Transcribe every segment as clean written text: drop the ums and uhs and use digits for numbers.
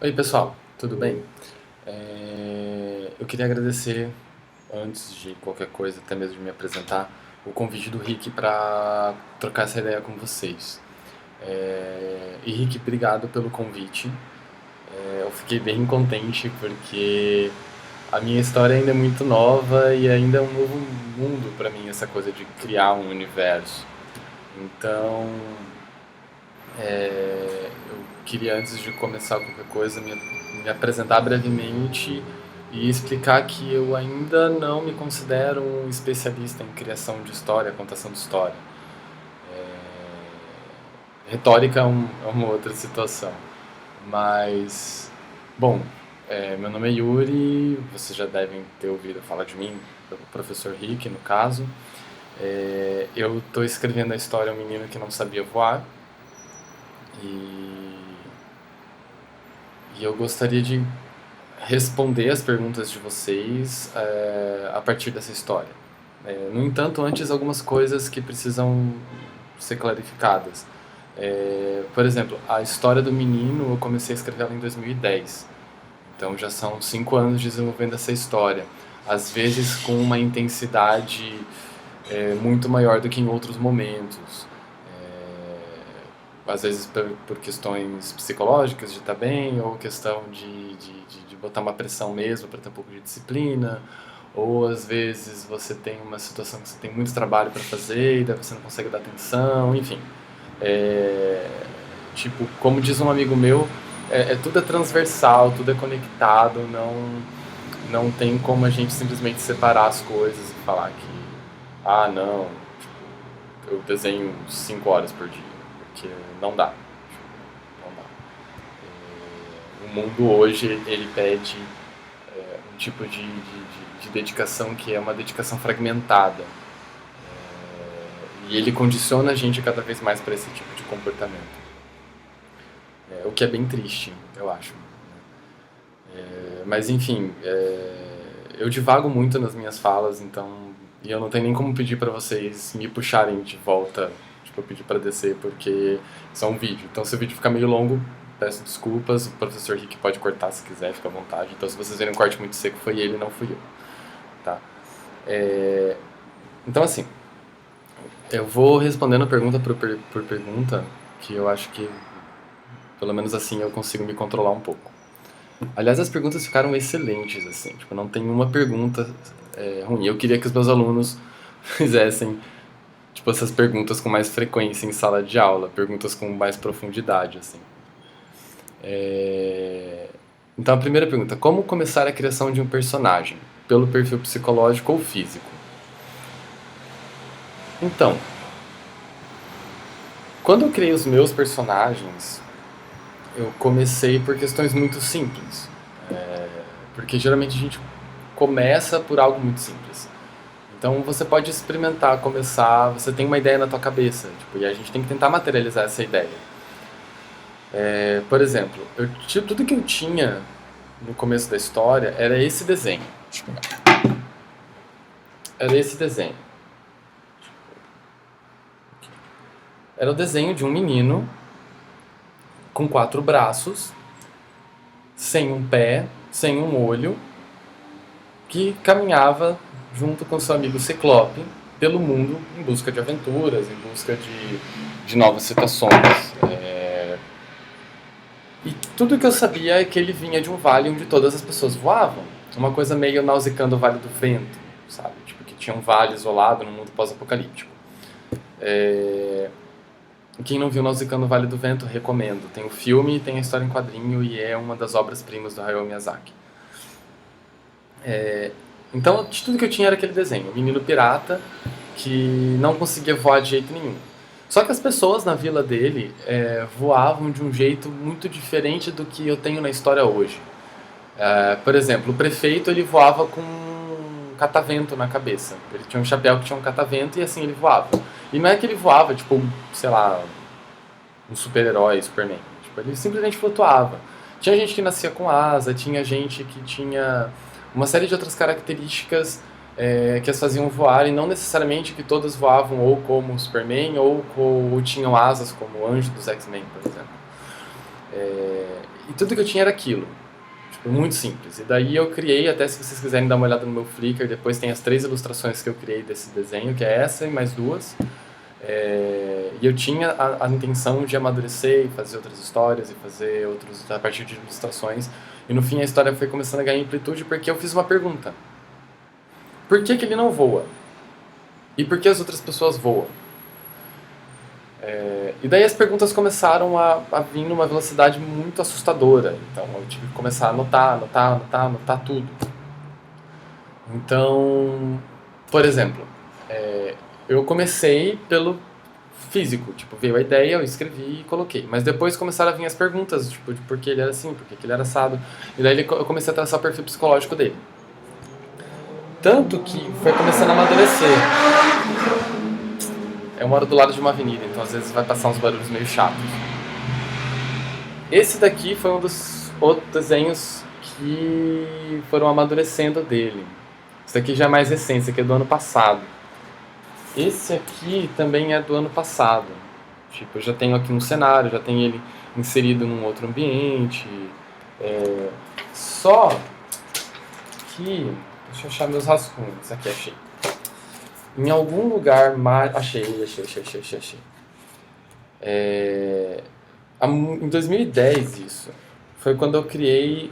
Oi, pessoal, tudo bem? Eu queria agradecer, antes de qualquer coisa, até mesmo de me apresentar, o convite do Rick para trocar essa ideia com vocês. E Rick, obrigado pelo convite. Eu fiquei bem contente porque a minha história ainda é muito nova e ainda é um novo mundo para mim, essa coisa de criar um universo. Então, eu queria, antes de começar qualquer coisa, me apresentar brevemente e explicar que eu ainda não me considero um especialista em criação de história, contação de história. Retórica é uma outra situação. Mas, bom, meu nome é Yuri, vocês já devem ter ouvido falar de mim, o professor Rick, no caso. Eu estou escrevendo a história Um Menino que Não Sabia Voar, e, e eu gostaria de responder as perguntas de vocês a partir dessa história. No entanto, antes, algumas coisas que precisam ser clarificadas. Por exemplo, a história do menino eu comecei a escrever ela em 2010, então já são 5 anos desenvolvendo essa história, às vezes com uma intensidade muito maior do que em outros momentos. Às vezes por questões psicológicas de estar bem, ou questão de botar uma pressão mesmo para ter um pouco de disciplina, ou às vezes você tem uma situação que você tem muito trabalho para fazer e daí você não consegue dar atenção, enfim. É, tipo, como diz um amigo meu, tudo é transversal, tudo é conectado, não tem como a gente simplesmente separar as coisas e falar que, ah, não, tipo, eu desenho 5 horas por dia, porque não dá. Não dá. O mundo hoje, ele pede um tipo de dedicação que é uma dedicação fragmentada. E ele condiciona a gente cada vez mais para esse tipo de comportamento. O que é bem triste, eu acho. Mas enfim, eu divago muito nas minhas falas, então. E eu não tenho nem como pedir para vocês me puxarem de volta, tipo, pedir para descer, porque isso é um vídeo. Então se o vídeo ficar meio longo, peço desculpas, o professor Rick pode cortar se quiser, fica à vontade. Então se vocês verem um corte muito seco, foi ele, não fui eu. Tá? Então assim, eu vou respondendo pergunta por pergunta, que eu acho que, pelo menos assim, eu consigo me controlar um pouco. Aliás, as perguntas ficaram excelentes, assim, tipo, não tem uma pergunta ruim. Eu queria que os meus alunos fizessem, tipo, essas perguntas com mais frequência em sala de aula, perguntas com mais profundidade, assim. Então, a primeira pergunta, como começar a criação de um personagem? Pelo perfil psicológico ou físico? Então, quando eu criei os meus personagens, eu comecei por questões muito simples. Porque geralmente a gente começa por algo muito simples. Então você pode experimentar, começar, você tem uma ideia na tua cabeça, tipo, e a gente tem que tentar materializar essa ideia. Por exemplo, tudo que eu tinha no começo da história era esse desenho. Era esse desenho. Era o desenho de um menino com 4 braços, sem um pé, sem um olho, que caminhava junto com seu amigo Ciclope pelo mundo em busca de aventuras, em busca de novas situações. E tudo que eu sabia é que ele vinha de um vale onde todas as pessoas voavam. Uma coisa meio nausicando o Vale do Vento, sabe? Tipo, que tinha um vale isolado no mundo pós-apocalíptico. Quem não viu Nausicaa no Vale do Vento, recomendo. Tem o filme, tem a história em quadrinho e é uma das obras-primas do Hayao Miyazaki. Então, tudo que eu tinha era aquele desenho. O menino pirata que não conseguia voar de jeito nenhum. Só que as pessoas na vila dele voavam de um jeito muito diferente do que eu tenho na história hoje. Por exemplo, o prefeito ele voava com um catavento na cabeça. Ele tinha um chapéu que tinha um catavento e assim ele voava. E não é que ele voava, tipo, sei lá, um super-herói, Superman. Tipo, ele simplesmente flutuava. Tinha gente que nascia com asa, tinha gente que tinha uma série de outras características que as faziam voar, e não necessariamente que todas voavam ou como Superman ou tinham asas como o Anjo dos X-Men, por exemplo. E tudo que eu tinha era aquilo. Tipo, muito simples. E daí eu criei, até se vocês quiserem dar uma olhada no meu Flickr, depois tem as 3 ilustrações que eu criei desse desenho, que é essa e mais 2. E eu tinha a intenção de amadurecer e fazer outras histórias e fazer outros a partir de ilustrações. E no fim a história foi começando a ganhar amplitude porque eu fiz uma pergunta. Por que ele não voa? E por que as outras pessoas voam? E daí as perguntas começaram a vir numa velocidade muito assustadora. Então eu tive que começar a anotar tudo. Então, por exemplo, eu comecei pelo físico, tipo, veio a ideia, eu escrevi e coloquei. Mas depois começaram a vir as perguntas, tipo, de por que ele era assim, por que ele era assado. E daí eu comecei a traçar o perfil psicológico dele. Tanto que foi começando a amadurecer. Eu moro do lado de uma avenida, então às vezes vai passar uns barulhos meio chatos. Esse daqui foi um dos outros desenhos que foram amadurecendo dele. Esse daqui já é mais recente, esse aqui é do ano passado. Esse aqui também é do ano passado. Tipo, eu já tenho aqui um cenário, já tenho ele inserido num outro ambiente. Só que... Deixa eu achar meus rascunhos. Aqui, achei. Em algum lugar mais... Achei. Em 2010, isso. Foi quando eu criei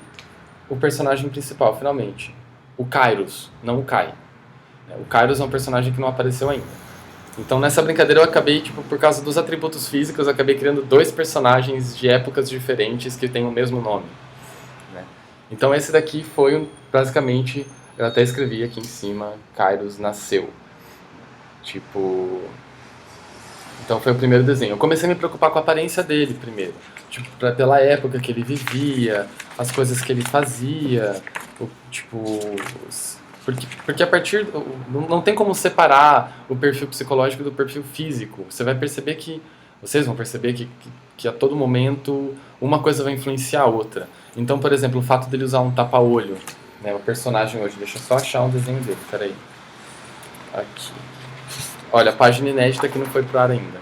o personagem principal, finalmente. O Kairos, não o Kai. O Kairos é um personagem que não apareceu ainda. Então nessa brincadeira eu acabei, tipo, por causa dos atributos físicos, eu acabei criando 2 personagens de épocas diferentes que têm o mesmo nome. Né? Então esse daqui foi, basicamente, eu até escrevi aqui em cima, Kairos nasceu. Tipo... Então foi o primeiro desenho. Eu comecei a me preocupar com a aparência dele primeiro. Tipo, pela época que ele vivia, as coisas que ele fazia, tipo... Porque a partir... Não tem como separar o perfil psicológico do perfil físico. Você vai perceber que... Vocês vão perceber que a todo momento uma coisa vai influenciar a outra. Então, por exemplo, o fato dele usar um tapa-olho, né, o personagem hoje... Deixa eu só achar um desenho dele, peraí. Aqui. Olha, a página inédita que não foi pro ar ainda.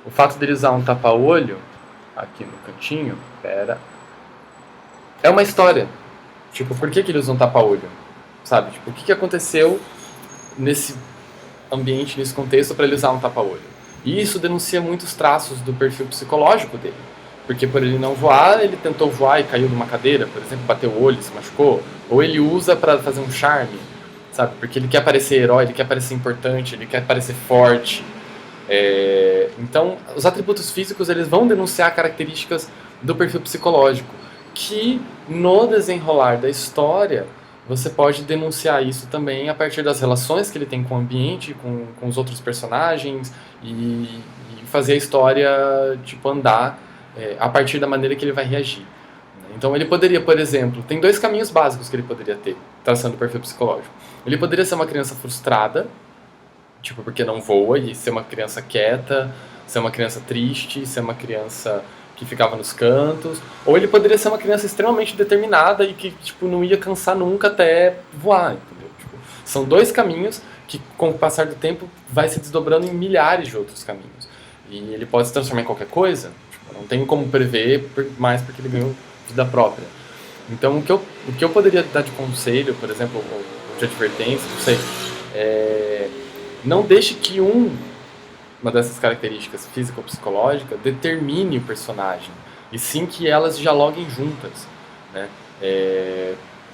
O fato dele usar um tapa-olho, aqui no cantinho, é uma história. Tipo, por que ele usa um tapa-olho? Sabe? Tipo, o que aconteceu nesse ambiente, nesse contexto, para ele usar um tapa-olho? E isso denuncia muitos traços do perfil psicológico dele. Porque por ele não voar, ele tentou voar e caiu numa cadeira, por exemplo, bateu o olho, se machucou. Ou ele usa para fazer um charme, sabe? Porque ele quer parecer herói, ele quer parecer importante, ele quer parecer forte. Então, os atributos físicos eles vão denunciar características do perfil psicológico, que no desenrolar da história você pode denunciar isso também a partir das relações que ele tem com o ambiente, com os outros personagens e fazer a história tipo, andar a partir da maneira que ele vai reagir. Então ele poderia, por exemplo, tem 2 caminhos básicos que ele poderia ter, traçando o perfil psicológico. Ele poderia ser uma criança frustrada, tipo, porque não voa, e ser uma criança quieta, ser uma criança triste, ser uma criança que ficava nos cantos, ou ele poderia ser uma criança extremamente determinada e que, tipo, não ia cansar nunca até voar, entendeu? Tipo, são 2 caminhos que, com o passar do tempo, vai se desdobrando em milhares de outros caminhos. E ele pode se transformar em qualquer coisa, tipo, não tem como prever, mais porque ele ganhou vida própria. Então, o que eu poderia dar de conselho, por exemplo, ou de advertência, não sei, não deixe que uma dessas características física ou psicológica determine o personagem, e sim que elas dialoguem juntas, né?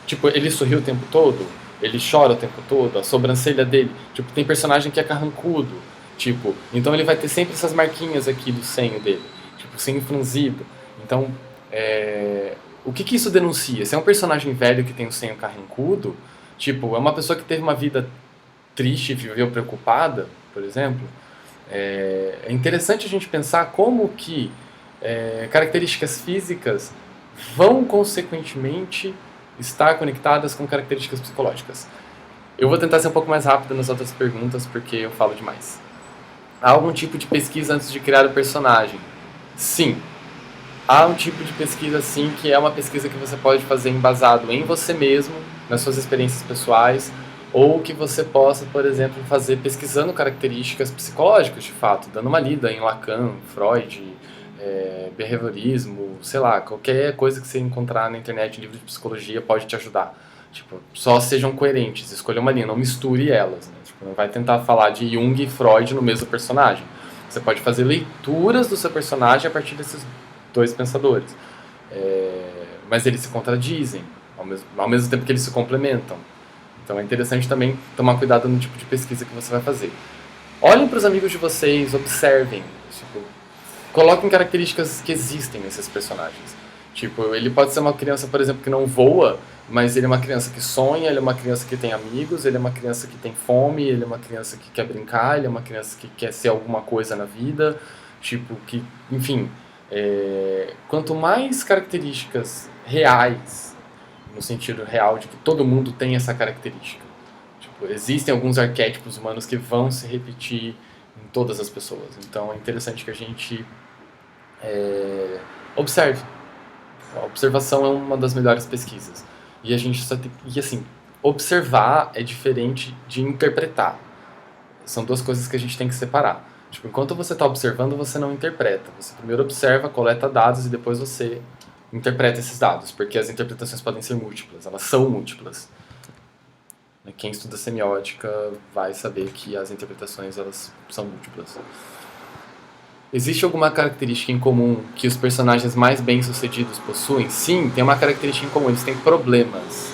Tipo, ele sorri o tempo todo, ele chora o tempo todo, a sobrancelha dele, tipo, tem personagem que é carrancudo, tipo, então ele vai ter sempre essas marquinhas aqui do senho dele, tipo, senho franzido. Então, o que isso denuncia? Se é um personagem velho que tem o senho carrancudo, tipo, é uma pessoa que teve uma vida triste e viveu preocupada, por exemplo. É interessante a gente pensar como que características físicas vão, consequentemente, estar conectadas com características psicológicas. Eu vou tentar ser um pouco mais rápido nas outras perguntas, porque eu falo demais. Há algum tipo de pesquisa antes de criar o personagem? Sim. Há um tipo de pesquisa, sim, que é uma pesquisa que você pode fazer embasado em você mesmo, nas suas experiências pessoais, ou que você possa, por exemplo, fazer pesquisando características psicológicas, de fato, dando uma lida em Lacan, Freud, behaviorismo, sei lá, qualquer coisa que você encontrar na internet, livro de psicologia, pode te ajudar. Tipo, só sejam coerentes, escolha uma linha, não misture elas, né? Tipo, não vai tentar falar de Jung e Freud no mesmo personagem. Você pode fazer leituras do seu personagem a partir desses dois pensadores. Mas eles se contradizem, ao mesmo tempo que eles se complementam. Então é interessante também tomar cuidado no tipo de pesquisa que você vai fazer. Olhem para os amigos de vocês, observem. Tipo, coloquem características que existem nesses personagens. Tipo, ele pode ser uma criança, por exemplo, que não voa, mas ele é uma criança que sonha, ele é uma criança que tem amigos, ele é uma criança que tem fome, ele é uma criança que quer brincar, ele é uma criança que quer ser alguma coisa na vida. Tipo, que, enfim, quanto mais características reais, no sentido real de que todo mundo tem essa característica. Tipo, existem alguns arquétipos humanos que vão se repetir em todas as pessoas. Então é interessante que a gente observe. A observação é uma das melhores pesquisas. E a gente só tem, e assim, observar é diferente de interpretar. São duas coisas que a gente tem que separar. Tipo, enquanto você está observando, você não interpreta. Você primeiro observa, coleta dados e depois você interpreta esses dados, porque as interpretações podem ser múltiplas, elas são múltiplas. Quem estuda semiótica vai saber que as interpretações elas são múltiplas. Existe alguma característica em comum que os personagens mais bem-sucedidos possuem? Sim, tem uma característica em comum, eles têm problemas.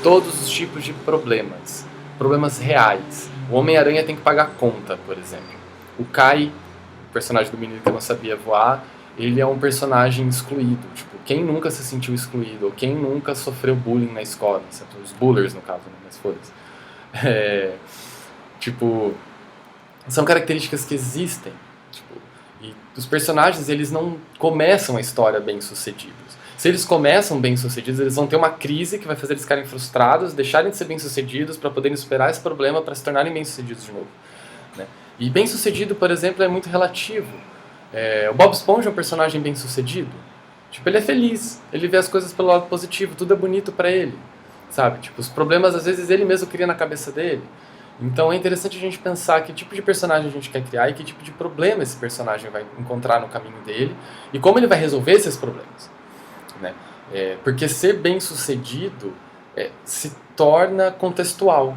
Todos os tipos de problemas. Problemas reais. O Homem-Aranha tem que pagar conta, por exemplo. O Kai, o personagem do menino que não sabia voar, ele é um personagem excluído. Tipo, quem nunca se sentiu excluído? Ou quem nunca sofreu bullying na escola? Certo? Os bullers, no caso, né? Mas foda-se. Tipo, são características que existem. Tipo, e os personagens, eles não começam a história bem-sucedidos. Se eles começam bem-sucedidos, eles vão ter uma crise que vai fazer eles ficarem frustrados, deixarem de ser bem-sucedidos para poderem superar esse problema para se tornarem bem-sucedidos de novo. Né? E bem-sucedido, por exemplo, é muito relativo. O Bob Esponja é um personagem bem-sucedido. Tipo, ele é feliz, ele vê as coisas pelo lado positivo, tudo é bonito para ele. Sabe? Tipo, os problemas, às vezes, ele mesmo cria na cabeça dele. Então é interessante a gente pensar que tipo de personagem a gente quer criar e que tipo de problema esse personagem vai encontrar no caminho dele e como ele vai resolver esses problemas. Né? Porque ser bem-sucedido se torna contextual.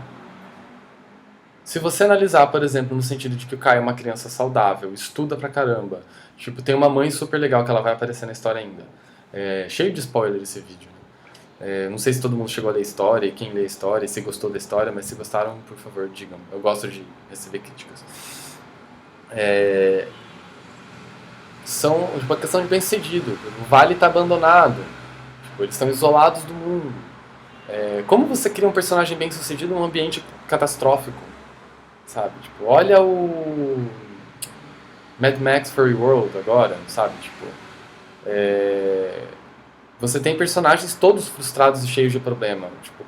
Se você analisar, por exemplo, no sentido de que o Kai é uma criança saudável, estuda pra caramba, tipo, tem uma mãe super legal que ela vai aparecer na história ainda. Cheio de spoiler esse vídeo. Não sei se todo mundo chegou a ler a história, e quem lê a história, e se gostou da história, mas se gostaram, por favor, digam. Eu gosto de receber críticas. São uma questão de bem-sucedido. O vale está abandonado. Tipo, eles estão isolados do mundo. Como você cria um personagem bem-sucedido num ambiente catastrófico? Sabe? Tipo, olha o Mad Max Fury World agora, sabe? Tipo, você tem personagens todos frustrados e cheios de problema. Tipo,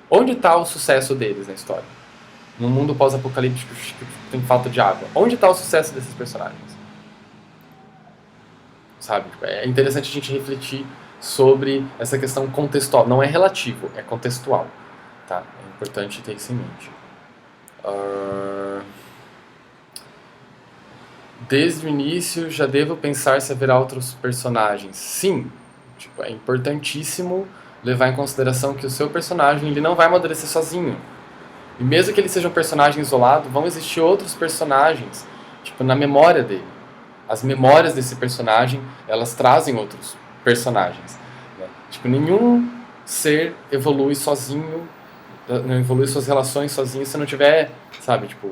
onde está o sucesso deles na história? Num mundo pós-apocalíptico que tem falta de água. Onde está o sucesso desses personagens? Sabe? É interessante a gente refletir sobre essa questão contextual. Não é relativo, é contextual. Tá? É importante ter isso em mente. Desde o início já devo pensar se haverá outros personagens. Sim. Tipo, é importantíssimo levar em consideração que o seu personagem ele não vai amadurecer sozinho. E mesmo que ele seja um personagem isolado, vão existir outros personagens, tipo, na memória dele. As memórias desse personagem, elas trazem outros personagens. Né? Tipo, nenhum ser evolui sozinho, não evolui suas relações sozinho se não tiver, sabe, tipo...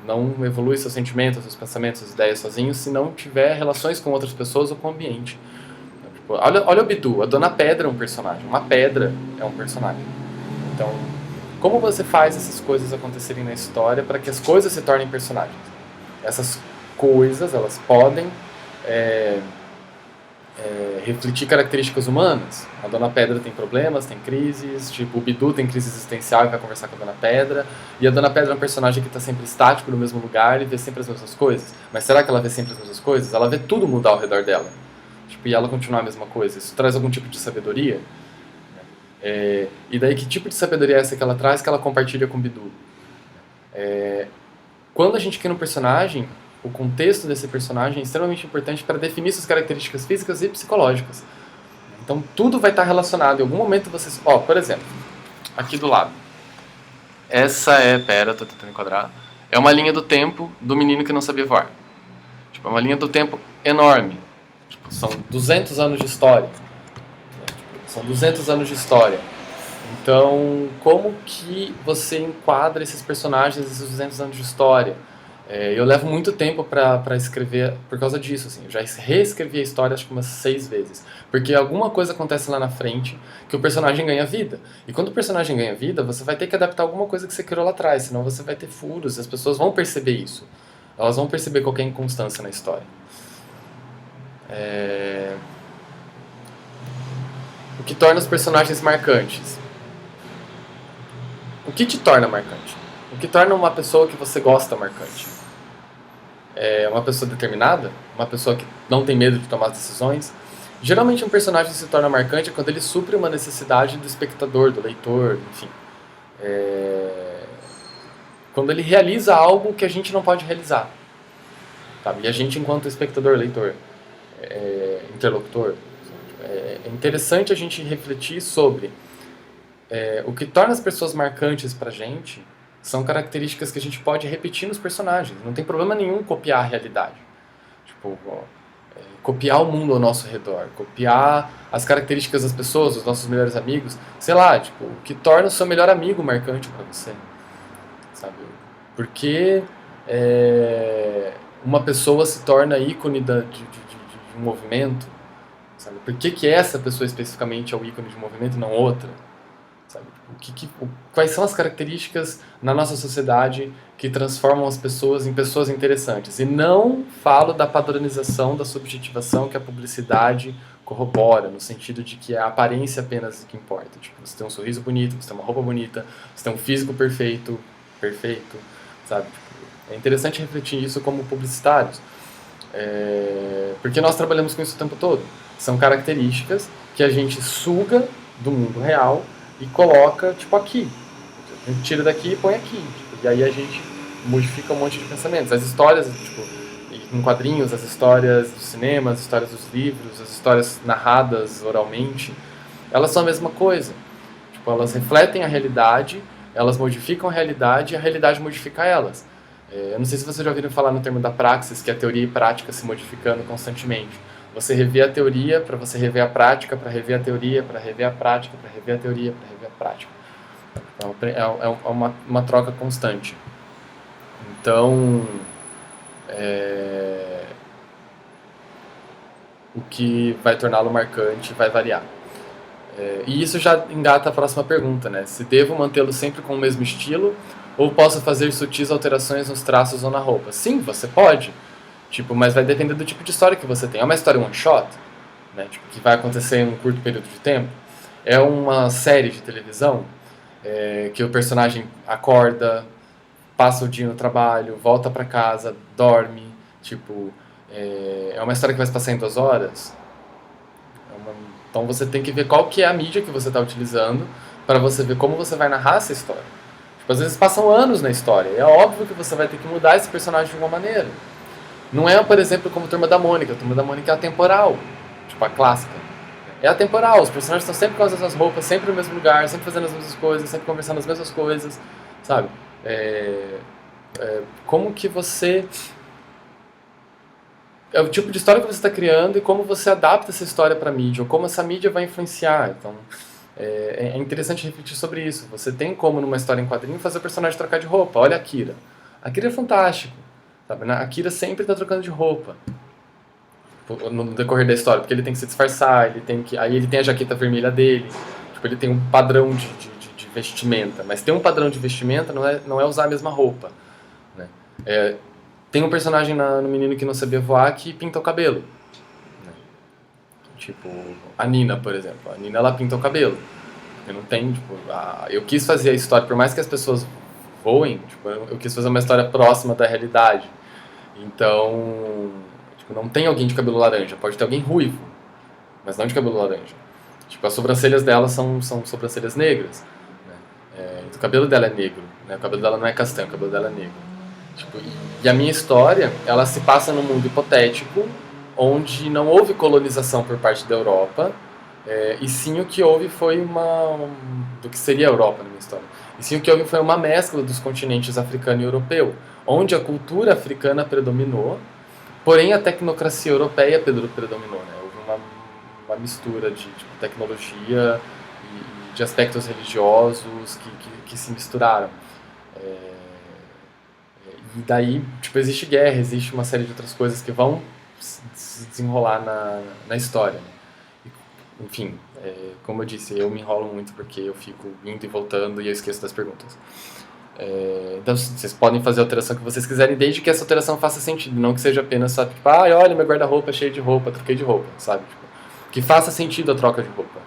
não evolui seus sentimentos, seus pensamentos, suas ideias sozinho se não tiver relações com outras pessoas ou com o ambiente. Olha o Bidu, a Dona Pedra é um personagem, uma pedra é um personagem. Então, como você faz essas coisas acontecerem na história para que as coisas se tornem personagens? Essas coisas, elas podem refletir características humanas. A Dona Pedra tem problemas, tem crises, tipo, o Bidu tem crise existencial e vai conversar com a Dona Pedra, e a Dona Pedra é um personagem que está sempre estático no mesmo lugar e vê sempre as mesmas coisas. Mas será que ela vê sempre as mesmas coisas? Ela vê tudo mudar ao redor dela. Tipo, e ela continuar a mesma coisa. Isso traz algum tipo de sabedoria? E daí, que tipo de sabedoria é essa que ela traz que ela compartilha com o Bidu? Quando a gente cria um personagem, o contexto desse personagem é extremamente importante para definir suas características físicas e psicológicas. Então tudo vai estar relacionado. Em algum momento você... por exemplo, aqui do lado. Essa é... tô tentando enquadrar. É uma linha do tempo do menino que não sabia voar. Tipo, é uma linha do tempo enorme. Tipo, são 200 anos de história. São 200 anos de história. Então, como que você enquadra esses personagens, esses 200 anos de história? Eu levo muito tempo para escrever por causa disso. Assim. Eu já reescrevi a história acho que umas 6 vezes. Porque alguma coisa acontece lá na frente que o personagem ganha vida. E quando o personagem ganha vida, você vai ter que adaptar alguma coisa que você criou lá atrás. Senão você vai ter furos e as pessoas vão perceber isso. Elas vão perceber qualquer inconstância na história. O que torna os personagens marcantes? O que te torna marcante? O que torna uma pessoa que você gosta marcante? É uma pessoa determinada? Uma pessoa que não tem medo de tomar decisões? Geralmente um personagem se torna marcante quando ele supre uma necessidade do espectador, do leitor, enfim. Quando ele realiza algo que a gente não pode realizar. Sabe? E a gente, enquanto espectador, leitor, interlocutor, é interessante a gente refletir sobre o que torna as pessoas marcantes pra gente são características que a gente pode repetir nos personagens. Não tem problema nenhum copiar a realidade. Tipo, copiar o mundo ao nosso redor, copiar as características das pessoas, dos nossos melhores amigos, sei lá, tipo, o que torna o seu melhor amigo marcante pra você, sabe? Porque uma pessoa se torna ícone de um movimento, sabe? Por que essa pessoa especificamente é o ícone de um movimento e não outra? Sabe? Quais são as características na nossa sociedade que transformam as pessoas em pessoas interessantes? E não falo da padronização, da subjetivação que a publicidade corrobora, no sentido de que é a aparência apenas o que importa. Tipo, você tem um sorriso bonito, você tem uma roupa bonita, você tem um físico perfeito, sabe? Tipo, é interessante refletir isso como publicitários, porque nós trabalhamos com isso o tempo todo. São características que a gente suga do mundo real e coloca, tipo, aqui. A gente tira daqui e põe aqui. Tipo, e aí a gente modifica um monte de pensamentos. As histórias, tipo, em quadrinhos, as histórias do cinema, as histórias dos livros, as histórias narradas oralmente, elas são a mesma coisa. Tipo, elas refletem a realidade, elas modificam a realidade e a realidade modifica elas. Eu não sei se vocês já ouviram falar no termo da praxis, que é a teoria e prática se modificando constantemente. Você revê a teoria para você rever a prática, para rever a teoria, para rever a prática, para rever a teoria, para rever a prática. É uma troca constante. Então, o que vai torná-lo marcante vai variar. E isso já engata a próxima pergunta, né? Se devo mantê-lo sempre com o mesmo estilo ou posso fazer sutis alterações nos traços ou na roupa? Sim, você pode. Tipo, mas vai depender do tipo de história que você tem. É uma história one shot, né? Tipo, que vai acontecer em um curto período de tempo. É uma série de televisão que o personagem acorda, passa o dia no trabalho, volta pra casa, dorme. Tipo, é uma história que vai se passar em 2 horas. Então você tem que ver qual que é a mídia que você está utilizando para você ver como você vai narrar essa história. Tipo, às vezes passam anos na história. É óbvio que você vai ter que mudar esse personagem de alguma maneira. Não é, por exemplo, como Turma da Mônica. A Turma da Mônica é atemporal. Tipo, a clássica. É atemporal. Os personagens estão sempre com as mesmas roupas, sempre no mesmo lugar, sempre fazendo as mesmas coisas, sempre conversando as mesmas coisas, sabe? Como que você... É o tipo de história que você está criando e como você adapta essa história para a mídia, ou como essa mídia vai influenciar. Então, é interessante refletir sobre isso. Você tem como, numa história em quadrinho, fazer o personagem trocar de roupa. Olha a Akira. A Akira é fantástico. Sabe? A Akira sempre está trocando de roupa no decorrer da história, porque ele tem que se disfarçar, aí ele tem a jaqueta vermelha dele, tipo, ele tem um padrão de vestimenta, mas ter um padrão de vestimenta não é usar a mesma roupa, né? Tem um personagem no Menino que Não Sabia Voar que pinta o cabelo, né? Tipo, a Nina, por exemplo. A Nina, ela pinta o cabelo. Eu não tenho, tipo, eu quis fazer a história, por mais que as pessoas voem, tipo, eu quis fazer uma história próxima da realidade. Então, tipo, não tem alguém de cabelo laranja. Pode ter alguém ruivo, mas não de cabelo laranja. Tipo, as sobrancelhas dela são sobrancelhas negras, né? O cabelo dela é negro, né? O cabelo dela não é castanho, o cabelo dela é negro. Tipo, e a minha história, ela se passa num mundo hipotético, onde não houve colonização por parte da Europa, e sim o que houve foi do que seria a Europa na minha história. E sim o que houve foi uma mescla dos continentes africano e europeu, onde a cultura africana predominou, porém a tecnocracia europeia predominou, né? Houve uma mistura de tipo, tecnologia e de aspectos religiosos que se misturaram. E daí, tipo, existe guerra, existe uma série de outras coisas que vão se desenrolar na história. Né? Enfim, como eu disse, eu me enrolo muito porque eu fico indo e voltando e eu esqueço das perguntas. Então, vocês podem fazer a alteração que vocês quiserem, desde que essa alteração faça sentido, não que seja apenas, sabe, tipo, olha, meu guarda-roupa é cheio de roupa, troquei de roupa, sabe? Tipo, que faça sentido a troca de roupa.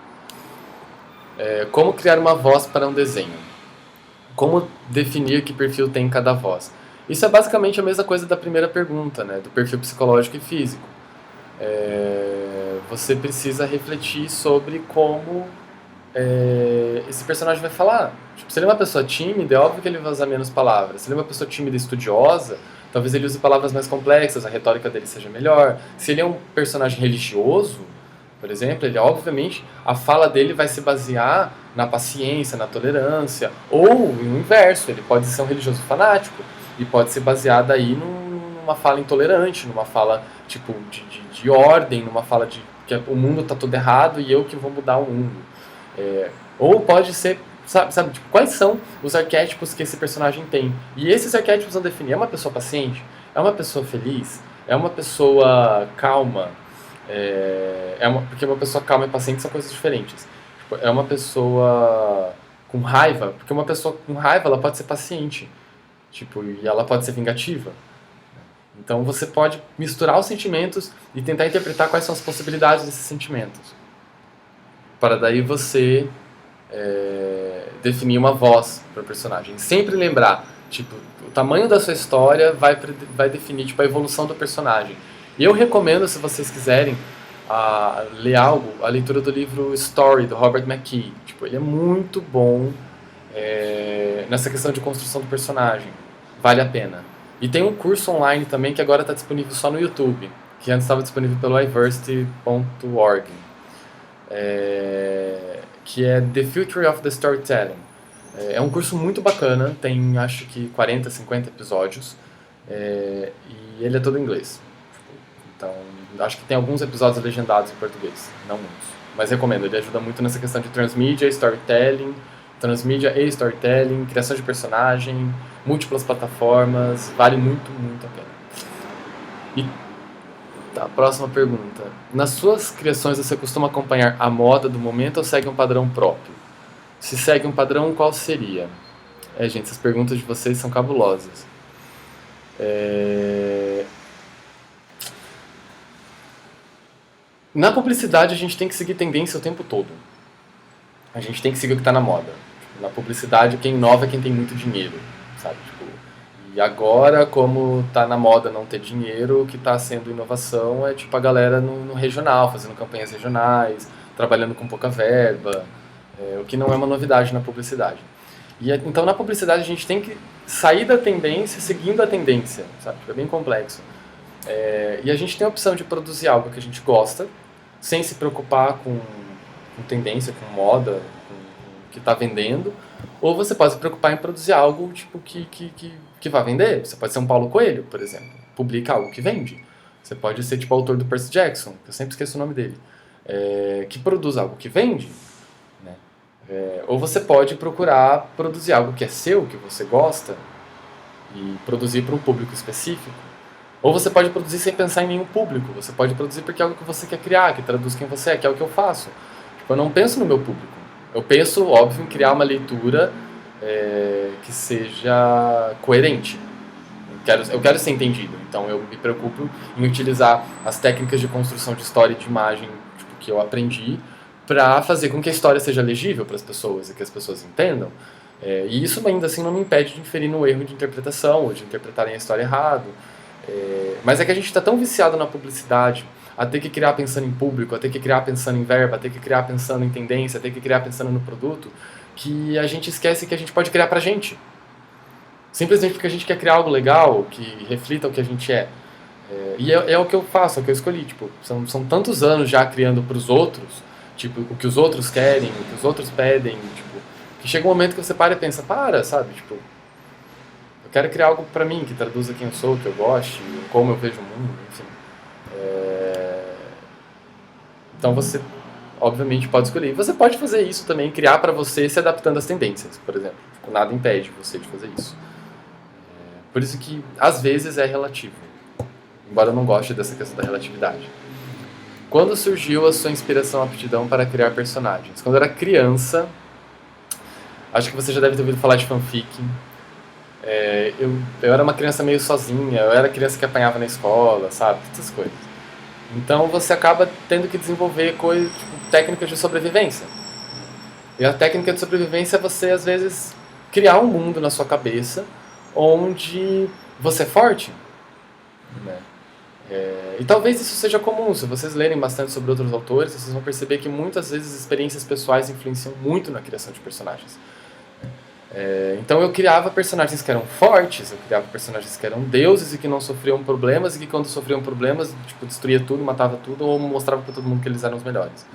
Como criar uma voz para um desenho? Como definir que perfil tem cada voz? Isso é basicamente a mesma coisa da primeira pergunta, né, do perfil psicológico e físico. Você precisa refletir sobre como esse personagem vai falar. Tipo, se ele é uma pessoa tímida, é óbvio que ele vai usar menos palavras. Se ele é uma pessoa tímida e estudiosa, talvez ele use palavras mais complexas, a retórica dele seja melhor. Se ele é um personagem religioso, por exemplo, ele obviamente a fala dele vai se basear na paciência, na tolerância, ou no inverso, ele pode ser um religioso fanático e pode ser baseado aí numa fala intolerante, numa fala tipo de ordem, numa fala de que o mundo está todo errado e eu que vou mudar o mundo. Ou pode ser, sabe tipo, quais são os arquétipos que esse personagem tem. E esses arquétipos vão definir, é uma pessoa paciente? É uma pessoa feliz? É uma pessoa calma? Porque uma pessoa calma e paciente são coisas diferentes. Tipo, é uma pessoa com raiva? Porque uma pessoa com raiva ela pode ser paciente. Tipo, e ela pode ser vingativa. Então você pode misturar os sentimentos e tentar interpretar quais são as possibilidades desses sentimentos. Para daí você definir uma voz para o personagem. Sempre lembrar, tipo, o tamanho da sua história vai definir tipo, a evolução do personagem. E eu recomendo, se vocês quiserem ler algo, a leitura do livro Story, do Robert McKee. Tipo, ele é muito bom nessa questão de construção do personagem. Vale a pena. E tem um curso online também que agora está disponível só no YouTube, que antes estava disponível pelo iversity.org. Que é The Future of the Storytelling. É um curso muito bacana, tem acho que 40, 50 episódios, e ele é todo em inglês. Então, acho que tem alguns episódios legendados em português, não muitos. Mas recomendo, ele ajuda muito nessa questão de transmídia e storytelling, criação de personagem, múltiplas plataformas, vale muito, muito a pena. E tá, próxima pergunta. Nas suas criações você costuma acompanhar a moda do momento ou segue um padrão próprio? Se segue um padrão, qual seria? Gente, essas perguntas de vocês são cabulosas. Na publicidade a gente tem que seguir tendência o tempo todo. A gente tem que seguir o que está na moda. Na publicidade quem inova é quem tem muito dinheiro, sabe? Tipo, e agora, como tá na moda não ter dinheiro, o que está sendo inovação é tipo a galera no regional, fazendo campanhas regionais, trabalhando com pouca verba, o que não é uma novidade na publicidade. Então na publicidade a gente tem que sair da tendência seguindo a tendência, sabe? É bem complexo. E a gente tem a opção de produzir algo que a gente gosta, sem se preocupar com tendência, com moda, com o que está vendendo, ou você pode se preocupar em produzir algo tipo, que vai vender. Você pode ser um Paulo Coelho, por exemplo, publica algo que vende. Você pode ser tipo o autor do Percy Jackson, que eu sempre esqueço o nome dele, que produz algo que vende. Né? Ou você pode procurar produzir algo que é seu, que você gosta, e produzir para um público específico. Ou você pode produzir sem pensar em nenhum público. Você pode produzir porque é algo que você quer criar, que traduz quem você é, que é o que eu faço. Tipo, eu não penso no meu público. Eu penso, óbvio, em criar uma leitura que seja coerente. Eu quero ser entendido. Então eu me preocupo em utilizar as técnicas de construção de história e de imagem tipo, que eu aprendi para fazer com que a história seja legível para as pessoas e que as pessoas entendam. E isso ainda assim não me impede de inferir no erro de interpretação ou de interpretarem a história errado. Mas é que a gente está tão viciado na publicidade, a ter que criar pensando em público, a ter que criar pensando em verba, a ter que criar pensando em tendência, a ter que criar pensando no produto, que a gente esquece que a gente pode criar pra gente. simplesmente porque a gente quer criar algo legal que reflita o que a gente é. E é o que eu faço, é o que eu escolhi. Tipo, são tantos anos já criando para os outros, tipo, o que os outros querem, o que os outros pedem, tipo, que chega um momento que você para e pensa, sabe? Tipo, eu quero criar algo para mim, que traduza quem eu sou, que eu goste, como eu vejo o mundo, enfim. Então você, obviamente, pode escolher. E você pode fazer isso também, criar para você se adaptando às tendências, por exemplo. Tipo, nada impede você de fazer isso. Por isso que, às vezes, é relativo. Embora eu não goste dessa questão da relatividade. Quando surgiu a sua inspiração, aptidão para criar personagens? Quando eu era criança, acho que você já deve ter ouvido falar de fanfic. Eu era uma criança meio sozinha, eu era criança que apanhava na escola, sabe? Todas essas coisas. Então você acaba tendo que desenvolver coisas, tipo, técnicas de sobrevivência. E a técnica de sobrevivência é você, às vezes, criar um mundo na sua cabeça onde você é forte, né? E talvez isso seja comum, se vocês lerem bastante sobre outros autores, vocês vão perceber que muitas vezes experiências pessoais influenciam muito na criação de personagens. Então eu criava personagens que eram fortes, eu criava personagens que eram deuses e que não sofriam problemas, e que quando sofriam problemas, tipo, destruía tudo, matava tudo, ou mostrava pra todo mundo que eles eram os melhores.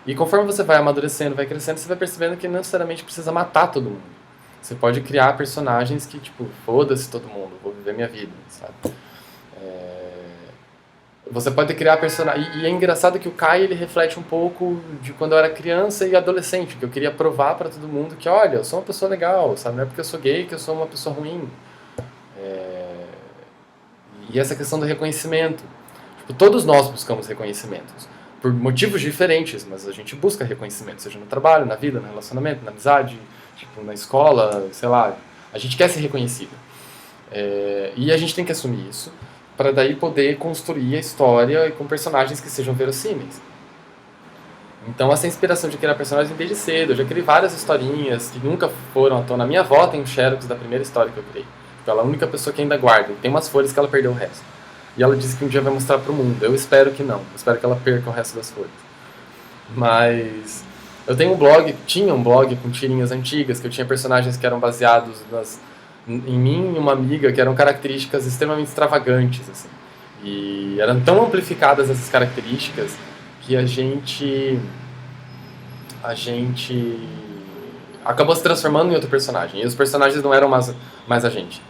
E conforme você vai amadurecendo, vai crescendo, você vai percebendo que não necessariamente precisa matar todo mundo. Você pode criar personagens que, tipo, foda-se todo mundo, vou viver minha vida, sabe? Você pode criar personagens. E é engraçado que o Kai, ele reflete um pouco de quando eu era criança e adolescente, que eu queria provar pra todo mundo que, olha, eu sou uma pessoa legal, sabe? Não é porque eu sou gay que eu sou uma pessoa ruim. E essa questão do reconhecimento. Tipo, todos nós buscamos reconhecimentos. Por motivos diferentes, mas a gente busca reconhecimento, seja no trabalho, na vida, no relacionamento, na amizade, tipo, na escola, sei lá. A gente quer ser reconhecido. E a gente tem que assumir isso, para daí poder construir a história com personagens que sejam verossímeis. Então essa inspiração de criar personagens vem desde cedo. Eu já criei várias historinhas que nunca foram à tona. A minha avó tem um xerox da primeira história que eu criei. Ela é a única pessoa que ainda guarda. Tem umas folhas que ela perdeu o resto. E ela disse que um dia vai mostrar pro mundo. Eu espero que não. Eu espero que ela perca o resto das folhas. Mas eu tenho tinha um blog com tirinhas antigas, que eu tinha personagens que eram baseados em mim e uma amiga, que eram características extremamente extravagantes, assim. E eram tão amplificadas essas características que a gente acabou se transformando em outro personagem. E os personagens não eram mais a gente.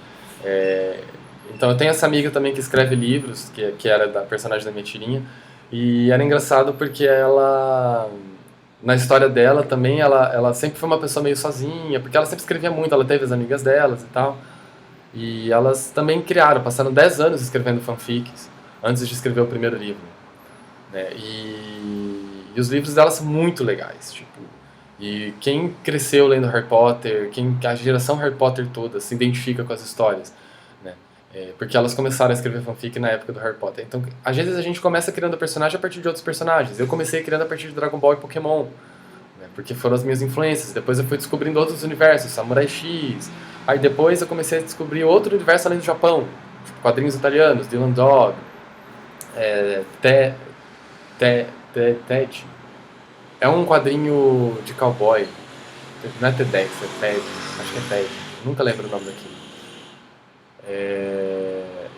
Então eu tenho essa amiga também que escreve livros, que era da personagem da minha tirinha. E era engraçado porque ela, na história dela também, ela sempre foi uma pessoa meio sozinha, porque ela sempre escrevia muito, ela teve as amigas delas e tal. E elas também passaram 10 anos escrevendo fanfics, antes de escrever o primeiro livro, né? E os livros delas são muito legais, tipo, e quem cresceu lendo Harry Potter, a geração Harry Potter toda se identifica com as histórias, né? Porque elas começaram a escrever fanfic na época do Harry Potter. Então, às vezes a gente começa criando personagem a partir de outros personagens. Eu comecei criando a partir de Dragon Ball e Pokémon, né? Porque foram as minhas influências. Depois eu fui descobrindo outros universos, Samurai X. Aí depois eu comecei a descobrir outro universo além do Japão, tipo quadrinhos italianos, Dylan Dog, Ted. É um quadrinho de cowboy. Não é Ted, é Ted. Acho que é Ted. Nunca lembro o nome daquilo.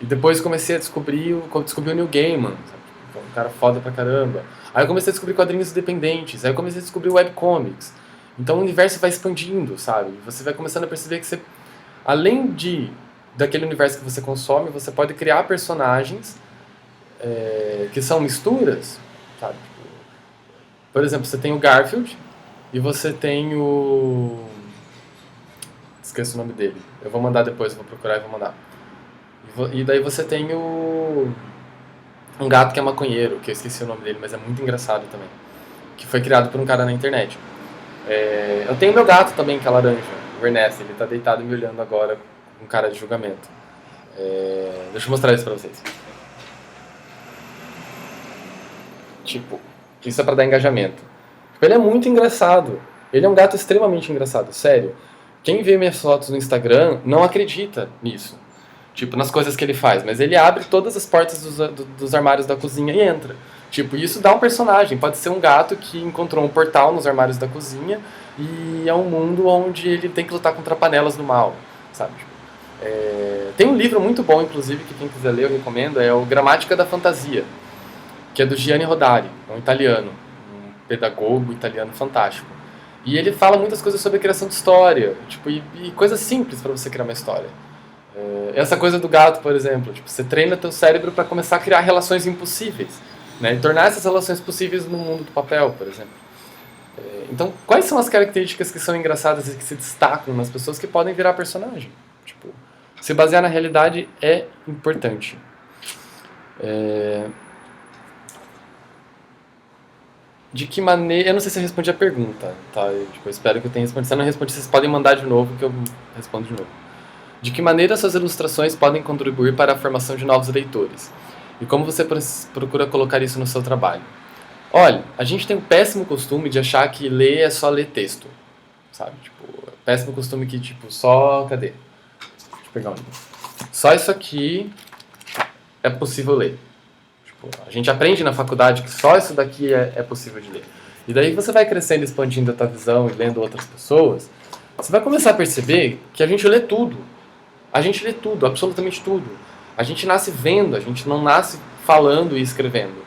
E depois comecei a descobri o Neil Gaiman, sabe? Um cara foda pra caramba. Aí eu comecei a descobrir quadrinhos independentes. Aí eu comecei a descobrir webcomics. Então o universo vai expandindo, sabe? Você vai começando a perceber que você, além daquele universo que você consome, você pode criar personagens que são misturas, sabe? Por exemplo, você tem o Garfield e você tem o... Esqueço o nome dele. Eu vou mandar depois, eu vou procurar e vou mandar. E daí você tem um gato que é maconheiro, que eu esqueci o nome dele, mas é muito engraçado também. Que foi criado por um cara na internet. Eu tenho meu gato também, que é laranja, o Ernest. Ele tá deitado me olhando agora com cara de julgamento. Deixa eu mostrar isso pra vocês. Tipo, isso é pra dar engajamento. Ele é muito engraçado. Ele é um gato extremamente engraçado, sério. Quem vê minhas fotos no Instagram não acredita nisso. Tipo, nas coisas que ele faz. Mas ele abre todas as portas dos armários da cozinha e entra. Tipo, isso dá um personagem. Pode ser um gato que encontrou um portal nos armários da cozinha e é um mundo onde ele tem que lutar contra panelas do mal, sabe? Tipo, Tem um livro muito bom, inclusive, que quem quiser ler eu recomendo, é o Gramática da Fantasia, que é do Gianni Rodari, um italiano, um pedagogo italiano fantástico. E ele fala muitas coisas sobre a criação de história, tipo, e coisas simples para você criar uma história. Essa coisa do gato, por exemplo, tipo, você treina teu cérebro para começar a criar relações impossíveis, né? E tornar essas relações possíveis no mundo do papel, por exemplo. Então, quais são as características que são engraçadas e que se destacam nas pessoas que podem virar personagem? Tipo, se basear na realidade é importante. De que maneira... Eu não sei se eu respondi a pergunta, tá? Eu espero que eu tenha respondido. Se eu não respondi, vocês podem mandar de novo que eu respondo de novo. De que maneira suas ilustrações podem contribuir para a formação de novos leitores? E como você procura colocar isso no seu trabalho? Olha, a gente tem um péssimo costume de achar que ler é só ler texto, sabe? Tipo, péssimo costume que, tipo, só... Cadê? Deixa eu pegar um livro. Só isso aqui é possível ler. Tipo, a gente aprende na faculdade que só isso daqui é possível de ler. E daí você vai crescendo, expandindo a tua visão e lendo outras pessoas, você vai começar a perceber que a gente lê tudo. A gente lê tudo, absolutamente tudo. A gente nasce vendo, a gente não nasce falando e escrevendo.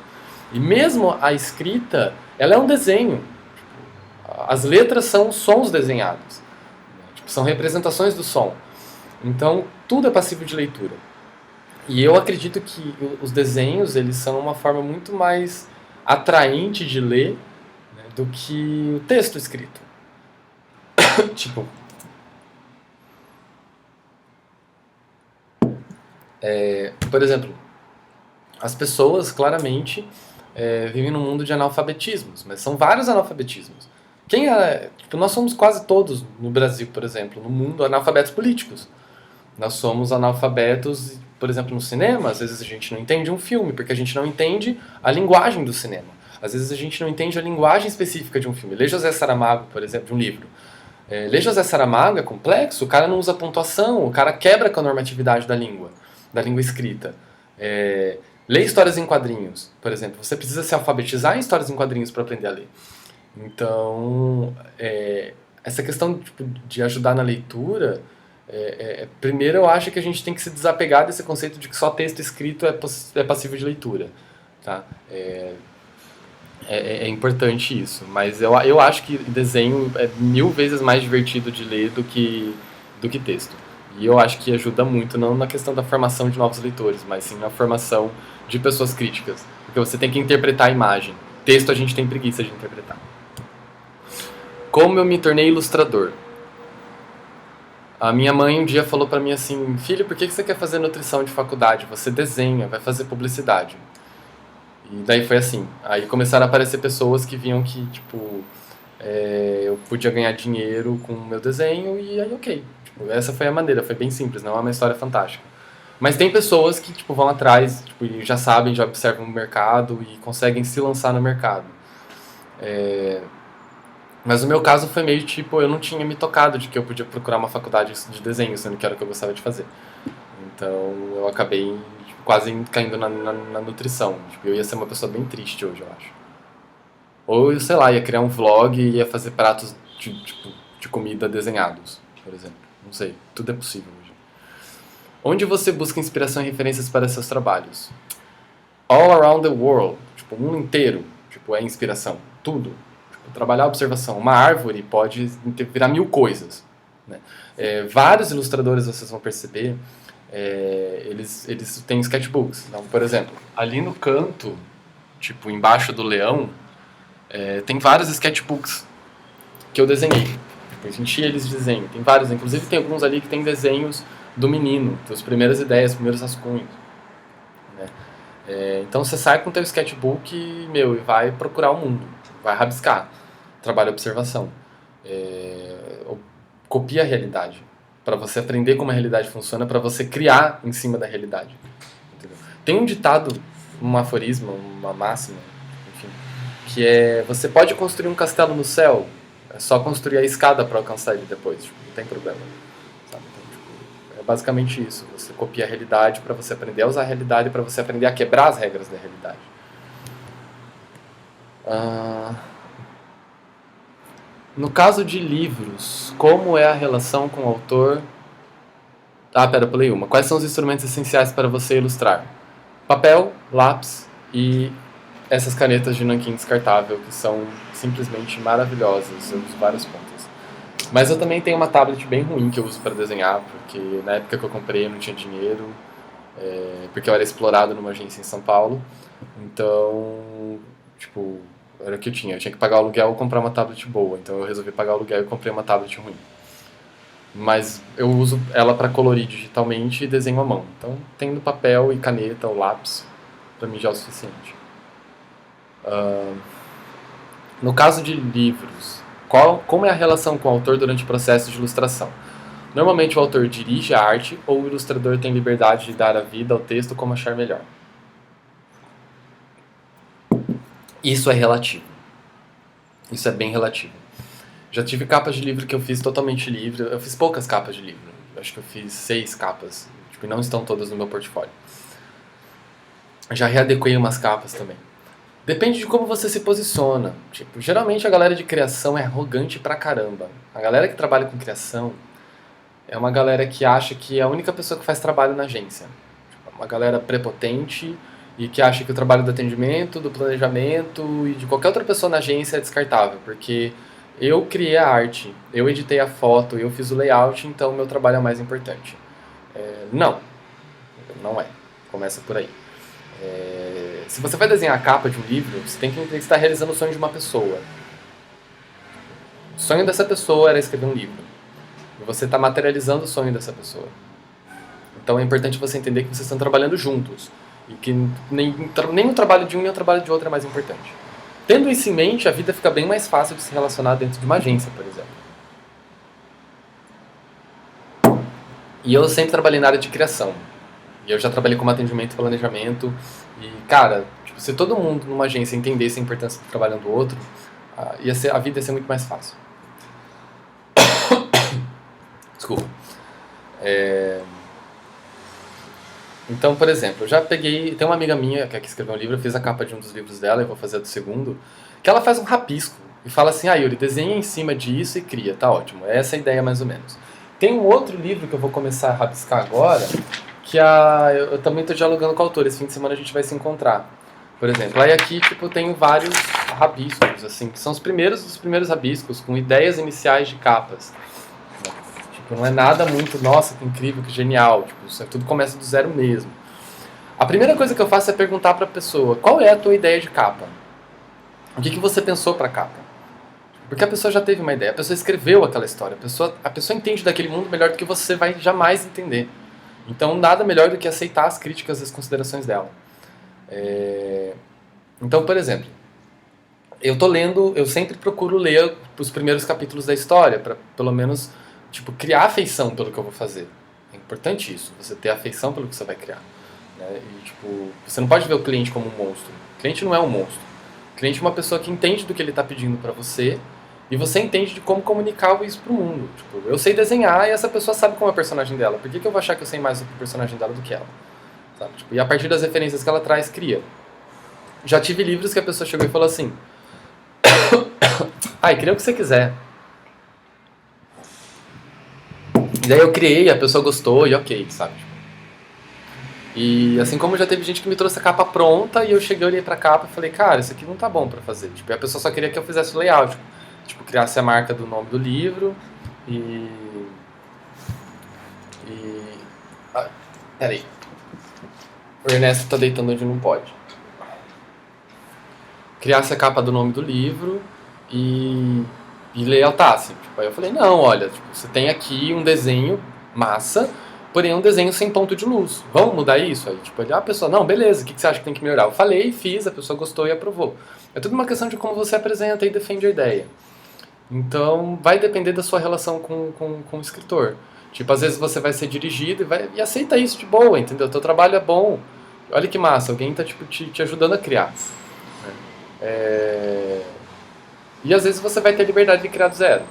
E mesmo a escrita, ela é um desenho. As letras são sons desenhados. São representações do som. Então, tudo é passível de leitura. E eu acredito que os desenhos, eles são uma forma muito mais atraente de ler, né, do que o texto escrito. Tipo... por exemplo, as pessoas, claramente, vivem num mundo de analfabetismos, mas são vários analfabetismos. Tipo, nós somos quase todos, no Brasil, por exemplo, no mundo, analfabetos políticos. Nós somos analfabetos, por exemplo, no cinema. Às vezes a gente não entende um filme, porque a gente não entende a linguagem do cinema. Às vezes a gente não entende a linguagem específica de um filme. Lê José Saramago, por exemplo, de um livro. Ler José Saramago é complexo, o cara não usa pontuação, o cara quebra com a normatividade da língua escrita. Ler histórias em quadrinhos, por exemplo. Você precisa se alfabetizar em histórias em quadrinhos para aprender a ler. Então, essa questão tipo, de ajudar na leitura, primeiro eu acho que a gente tem que se desapegar desse conceito de que só texto escrito é passível de leitura. Tá? É importante isso, mas eu acho que desenho é 1000 vezes mais divertido de ler do que texto. E eu acho que ajuda muito, não na questão da formação de novos leitores, mas sim na formação de pessoas críticas. Porque você tem que interpretar a imagem. Texto a gente tem preguiça de interpretar. Como eu me tornei ilustrador? A minha mãe um dia falou pra mim assim, filho, por que você quer fazer nutrição de faculdade? Você desenha, vai fazer publicidade. E daí foi assim. Aí começaram a aparecer pessoas que viam que, tipo, eu podia ganhar dinheiro com o meu desenho e aí ok. Tipo, essa foi a maneira, foi bem simples, não é uma história fantástica. Mas tem pessoas que tipo, vão atrás, tipo, e já sabem, já observam o mercado e conseguem se lançar no mercado. Mas o meu caso foi meio tipo, eu não tinha me tocado de que eu podia procurar uma faculdade de desenho, sendo que era o que eu gostava de fazer. Então eu acabei tipo, quase caindo na nutrição. Tipo, eu ia ser uma pessoa bem triste hoje, eu acho. Ou, sei lá, ia criar um vlog e ia fazer pratos de comida desenhados, por exemplo. Não sei, tudo é possível hoje. Onde você busca inspiração e referências para seus trabalhos? All around the world, tipo, o mundo inteiro, tipo, é inspiração, tudo. Tipo, trabalhar a observação. Uma árvore pode virar 1000 coisas, né? Vários ilustradores, vocês vão perceber, eles têm sketchbooks. Então, por exemplo, ali no canto, tipo, embaixo do leão, tem vários sketchbooks que eu desenhei. Eu enchi eles de desenho. Tem vários, inclusive tem alguns ali que tem desenhos do menino, das primeiras ideias, primeiros rascunhos. Né? Então você sai com o teu sketchbook e vai procurar o mundo, vai rabiscar, trabalha observação. Copia a realidade, para você aprender como a realidade funciona, para você criar em cima da realidade. Entendeu? Tem um ditado, um aforismo, uma máxima, enfim, que é: você pode construir um castelo no céu, é só construir a escada para alcançar ele depois, tipo, não tem problema. Sabe? Então, tipo, é basicamente isso. Você copia a realidade para você aprender a usar a realidade, para você aprender a quebrar as regras da realidade. No caso de livros, como é a relação com o autor? Ah, pera, eu pulei uma. Quais são os instrumentos essenciais para você ilustrar? Papel, lápis e essas canetas de nanquim descartável, que são simplesmente maravilhosas. Eu uso várias pontas. Mas eu também tenho uma tablet bem ruim que eu uso para desenhar, porque na época que eu comprei eu não tinha dinheiro, porque eu era explorado numa agência em São Paulo. Então, tipo, era o que eu tinha. Eu tinha que pagar o aluguel ou comprar uma tablet boa. Então eu resolvi pagar o aluguel e comprei uma tablet ruim. Mas eu uso ela para colorir digitalmente e desenho à mão. Então, tendo papel e caneta ou lápis, para mim já é o suficiente. No caso de livros, como é a relação com o autor durante o processo de ilustração? Normalmente o autor dirige a arte ou o ilustrador tem liberdade de dar a vida ao texto como achar melhor. Isso é relativo. Isso é bem relativo. Já tive capas de livro que eu fiz totalmente livre. Eu fiz poucas capas de livro. Acho que eu fiz 6 capas. Tipo, e não estão todas no meu portfólio. Já readequei umas capas também. Depende de como você se posiciona. Tipo, geralmente a galera de criação é arrogante pra caramba. A galera que trabalha com criação é uma galera que acha que é a única pessoa que faz trabalho na agência. Tipo, uma galera prepotente e que acha que o trabalho do atendimento, do planejamento e de qualquer outra pessoa na agência é descartável, porque eu criei a arte, eu editei a foto, eu fiz o layout, então o meu trabalho é o mais importante. Não, não é. Começa por aí. Se você vai desenhar a capa de um livro, você tem que entender que você está realizando o sonho de uma pessoa. O sonho dessa pessoa era escrever um livro. E você está materializando o sonho dessa pessoa. Então é importante você entender que vocês estão trabalhando juntos. E que nem o trabalho de um nem o trabalho de outro é mais importante. Tendo isso em mente, a vida fica bem mais fácil de se relacionar dentro de uma agência, por exemplo. E eu sempre trabalhei na área de criação. E eu já trabalhei como atendimento e planejamento. E, cara, tipo, se todo mundo numa agência entendesse a importância do trabalho um do outro, a vida ia ser muito mais fácil. Desculpa. Então, por exemplo, eu já peguei... Tem uma amiga minha que escreveu um livro, eu fiz a capa de um dos livros dela, eu vou fazer a do segundo, que ela faz um rabisco e fala assim, Yuri, desenha em cima disso e cria, tá ótimo. Essa é a ideia mais ou menos. Tem um outro livro que eu vou começar a rabiscar agora, que eu também estou dialogando com o autor, esse fim de semana a gente vai se encontrar. Por exemplo, aí aqui tipo, eu tenho vários rabiscos, assim, que são os primeiros rabiscos, com ideias iniciais de capas. Tipo, não é nada muito, nossa, que incrível, que genial, tipo, isso tudo começa do zero mesmo. A primeira coisa que eu faço é perguntar para a pessoa, qual é a tua ideia de capa? O que você pensou para a capa? Porque a pessoa já teve uma ideia, a pessoa escreveu aquela história, a pessoa entende daquele mundo melhor do que você vai jamais entender. Então, nada melhor do que aceitar as críticas e as considerações dela. Então, por exemplo, eu sempre procuro ler os primeiros capítulos da história, para pelo menos tipo, criar afeição pelo que eu vou fazer. É importante isso, você ter afeição pelo que você vai criar. Né? E, tipo, você não pode ver o cliente como um monstro. O cliente não é um monstro. O cliente é uma pessoa que entende do que ele está pedindo para você e você entende de como comunicar isso pro mundo. Tipo, eu sei desenhar e essa pessoa sabe como é o personagem dela. Por que eu vou achar que eu sei mais do personagem dela do que ela? Sabe? Tipo, e a partir das referências que ela traz, cria. Já tive livros que a pessoa chegou e falou assim... cria o que você quiser. E daí eu criei, a pessoa gostou e ok, sabe? E assim como já teve gente que me trouxe a capa pronta e eu cheguei, olhei pra capa e falei, cara, isso aqui não tá bom pra fazer. Tipo, e a pessoa só queria que eu fizesse o layout. Tipo, criasse a marca do nome do livro peraí. O Ernesto tá deitando onde não pode. Criasse a capa do nome do livro e layoutasse. Tipo, aí eu falei, não, olha, tipo, você tem aqui um desenho massa, porém um desenho sem ponto de luz. Vamos mudar isso? Aí, tipo, a pessoa, não, beleza, o que você acha que tem que melhorar? Eu falei, fiz, a pessoa gostou e aprovou. É tudo uma questão de como você apresenta e defende a ideia. Então, vai depender da sua relação com o escritor. Tipo, às vezes você vai ser dirigido e aceita isso de boa, entendeu? Teu trabalho é bom. Olha que massa, alguém tá tipo, te ajudando a criar. E às vezes você vai ter liberdade de criar do zero.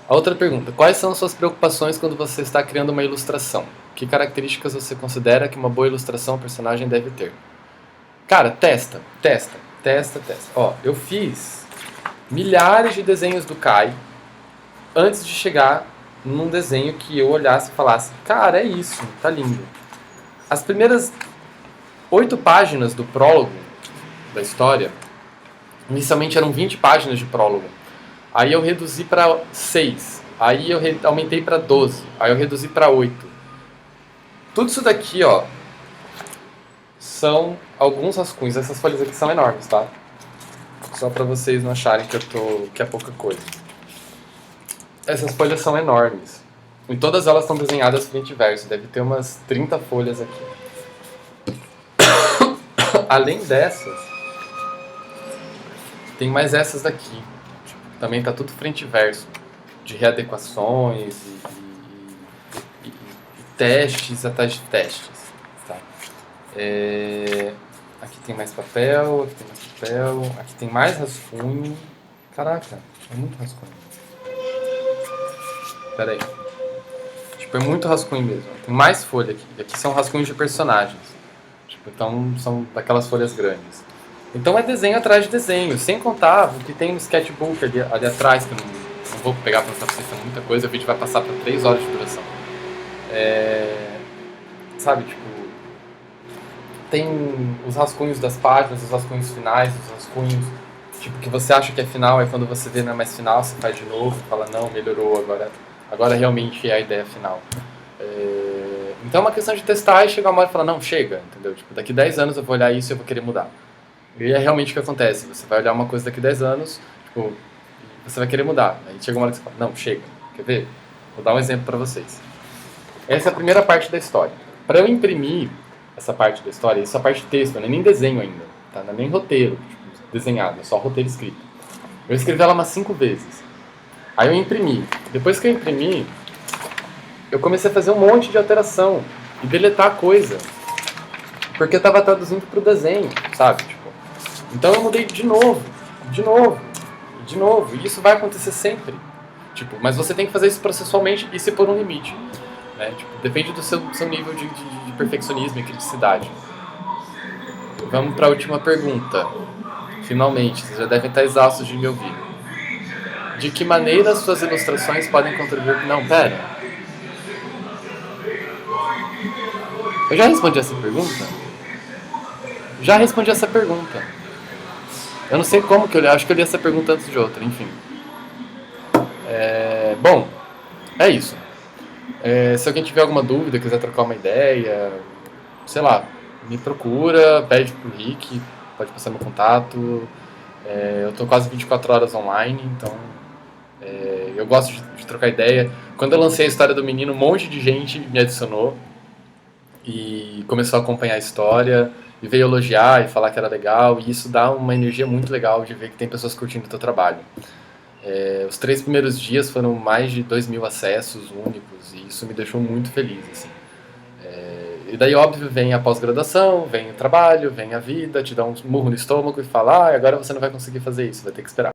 A outra pergunta, quais são suas preocupações quando você está criando uma ilustração? Que características você considera que uma boa ilustração ou personagem deve ter? Cara, testa. Ó, eu fiz milhares de desenhos do Kai antes de chegar num desenho que eu olhasse e falasse, cara, é isso, tá lindo. As primeiras 8 páginas do prólogo da história, inicialmente eram 20 páginas de prólogo. Aí eu reduzi para 6. Aí eu aumentei para 12. Aí eu reduzi para 8. Tudo isso daqui, ó, são alguns rascunhos. Essas folhas aqui são enormes, tá? Só para vocês não acharem que é pouca coisa. Essas folhas são enormes. E todas elas estão desenhadas frente e verso. Deve ter umas 30 folhas aqui. Além dessas, tem mais essas daqui. Também tá tudo frente e verso. De readequações e testes atrás de testes. Tá? Aqui tem mais papel, aqui tem mais papel, aqui tem mais rascunho. Caraca, é muito rascunho. Pera aí. Tipo, é muito rascunho mesmo. Tem mais folha aqui. Aqui são rascunhos de personagens. Tipo, então são daquelas folhas grandes. Então é desenho atrás de desenho. Sem contar o que tem no sketchbook ali atrás, que eu não vou pegar pra mostrar pra vocês, tem muita coisa. O vídeo vai passar pra 3 horas de duração. Sabe, tipo... Tem os rascunhos das páginas, os rascunhos finais, os rascunhos... Tipo, que você acha que é final, aí quando você vê não é mais final, você faz de novo, fala, não, melhorou, agora realmente é a ideia final. Então é uma questão de testar e chegar uma hora e falar, não, chega, entendeu? Tipo, daqui 10 anos eu vou olhar isso e eu vou querer mudar. E é realmente o que acontece, você vai olhar uma coisa daqui 10 anos, tipo, você vai querer mudar. Aí chega uma hora que você fala, não, chega, quer ver? Vou dar um exemplo pra vocês. Essa é a primeira parte da história. Para eu imprimir essa parte da história, isso é a parte de texto, não é nem desenho ainda, tá? Não é nem roteiro, tipo, desenhado, é só roteiro escrito. Eu escrevi ela umas 5 vezes. Aí eu imprimi. Depois que eu imprimi, eu comecei a fazer um monte de alteração e deletar coisa. Porque eu estava traduzindo para o desenho, sabe? Tipo, então eu mudei de novo. E isso vai acontecer sempre. Tipo, mas você tem que fazer isso processualmente e se pôr um limite. Né? Tipo, depende do seu nível de perfeccionismo e criticidade. Vamos para a última pergunta. Finalmente, vocês já devem estar exaustos de me ouvir. De que maneira suas ilustrações podem contribuir... Não, pera. Eu já respondi essa pergunta? Já respondi essa pergunta. Eu não sei como que eu li. Acho que eu li essa pergunta antes de outra, enfim. Bom, é isso. Se alguém tiver alguma dúvida, quiser trocar uma ideia, sei lá, me procura, pede pro Rick, pode passar meu contato. Eu tô quase 24 horas online, então eu gosto de trocar ideia. Quando eu lancei a história do menino, um monte de gente me adicionou e começou a acompanhar a história e veio elogiar e falar que era legal, e isso dá uma energia muito legal de ver que tem pessoas curtindo o teu trabalho. Os 3 primeiros dias foram mais de 2.000 acessos únicos e isso me deixou muito feliz, assim. E daí, óbvio, vem a pós-graduação, vem o trabalho, vem a vida, te dá um murro no estômago e fala, agora você não vai conseguir fazer isso, vai ter que esperar.